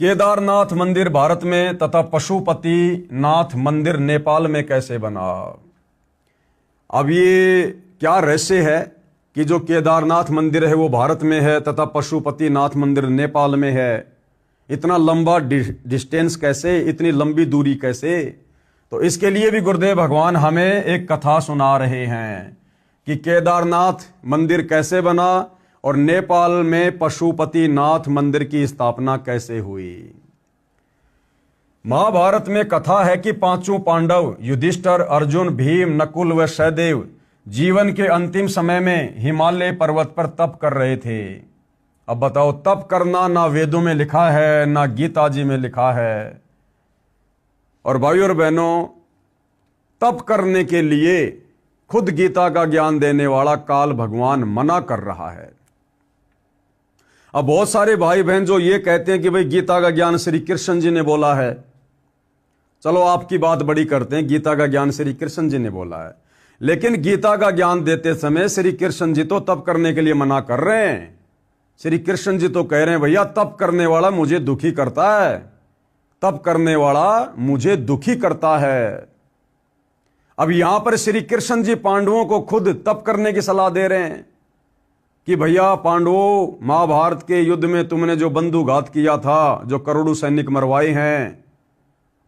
केदारनाथ मंदिर भारत में तथा पशुपति नाथ मंदिर नेपाल में कैसे बना। अब ये क्या रहस्य है कि जो केदारनाथ मंदिर है वो भारत में है तथा पशुपति नाथ मंदिर नेपाल में है। इतना लंबा डिस्टेंस कैसे, इतनी लंबी दूरी कैसे। तो इसके लिए भी गुरुदेव भगवान हमें एक कथा सुना रहे हैं कि केदारनाथ मंदिर कैसे बना और नेपाल में पशुपति नाथ मंदिर की स्थापना कैसे हुई। महाभारत में कथा है कि पांचों पांडव युधिष्ठिर, अर्जुन, भीम, नकुल व सहदेव जीवन के अंतिम समय में हिमालय पर्वत पर तप कर रहे थे। अब बताओ, तप करना ना वेदों में लिखा है ना गीता जी में लिखा है। और भाइयों और बहनों, तप करने के लिए खुद गीता का ज्ञान देने वाला काल भगवान मना कर रहा है। अब बहुत सारे भाई बहन जो ये कहते हैं कि भाई गीता का ज्ञान श्री कृष्ण जी ने बोला है। चलो आपकी बात बड़ी करते हैं, गीता का ज्ञान श्री कृष्ण जी ने बोला है, लेकिन गीता का ज्ञान देते समय श्री कृष्ण जी तो तप करने के लिए मना कर रहे हैं। श्री कृष्ण जी तो कह रहे हैं भैया तप करने वाला मुझे दुखी करता है, तप करने वाला मुझे दुखी करता है। अब यहां पर श्री कृष्ण जी पांडवों को खुद तप करने की सलाह दे रहे हैं कि भैया पांडवों, महाभारत के युद्ध में तुमने जो बंधुघात किया था, जो करोड़ों सैनिक मरवाए हैं,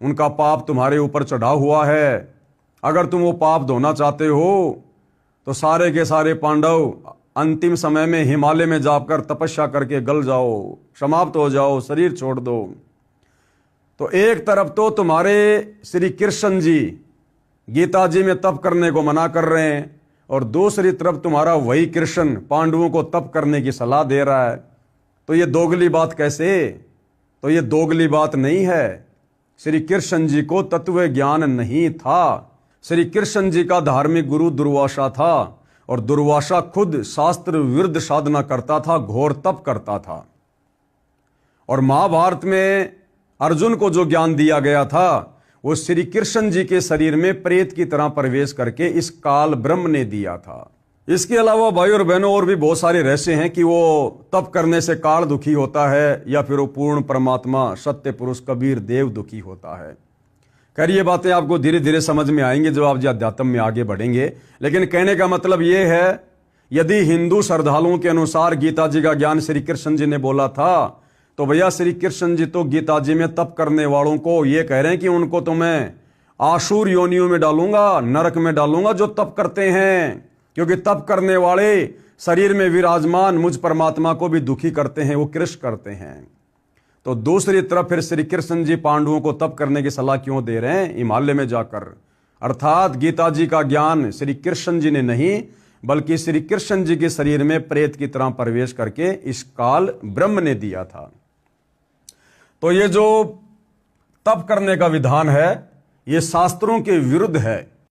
उनका पाप तुम्हारे ऊपर चढ़ा हुआ है। अगर तुम वो पाप धोना चाहते हो तो सारे के सारे पांडव अंतिम समय में हिमालय में जाकर तपस्या करके गल जाओ, समाप्त हो जाओ, शरीर छोड़ दो। तो एक तरफ तो तुम्हारे श्री कृष्ण जी गीता जी में तप करने को मना कर रहे हैं और दूसरी तरफ तुम्हारा वही कृष्ण पांडवों को तप करने की सलाह दे रहा है। तो ये दोगली बात कैसे? तो ये दोगली बात नहीं है। श्री कृष्ण जी को तत्व ज्ञान नहीं था। श्री कृष्ण जी का धार्मिक गुरु दुर्वासा था और दुर्वासा खुद शास्त्र विरुद्ध साधना करता था, घोर तप करता था। और महाभारत में अर्जुन को जो ज्ञान दिया गया था वो श्री कृष्ण जी के शरीर में प्रेत की तरह प्रवेश करके इस काल ब्रह्म ने दिया था। इसके अलावा भाई और बहनों और भी बहुत सारे रहस्य हैं कि वो तप करने से काल दुखी होता है या फिर वो पूर्ण परमात्मा सत्य पुरुष कबीर देव दुखी होता है। खैर ये बातें आपको धीरे धीरे समझ में आएंगे जब आप अध्यात्म में आगे बढ़ेंगे। लेकिन कहने का मतलब ये है, यदि हिंदू श्रद्धालुओं के अनुसार गीता जी का ज्ञान श्री कृष्ण जी ने बोला था तो भैया श्री कृष्ण जी तो गीता जी में तप करने वालों को ये कह रहे हैं कि उनको तो मैं आसुर योनियों में डालूंगा, नरक में डालूंगा जो तप करते हैं, क्योंकि तप करने वाले शरीर में विराजमान मुझ परमात्मा को भी दुखी करते हैं, वो कृष्ण करते हैं। तो दूसरी तरफ फिर श्री कृष्ण जी पांडवों को तप करने की सलाह क्यों दे रहे हैं हिमालय में जाकर। अर्थात गीता जी का ज्ञान श्री कृष्ण जी ने नहीं बल्कि श्री कृष्ण जी के शरीर में प्रेत की तरह प्रवेश करके इस काल ब्रह्म ने दिया था। तो ये जो तप करने का विधान है ये शास्त्रों के विरुद्ध है।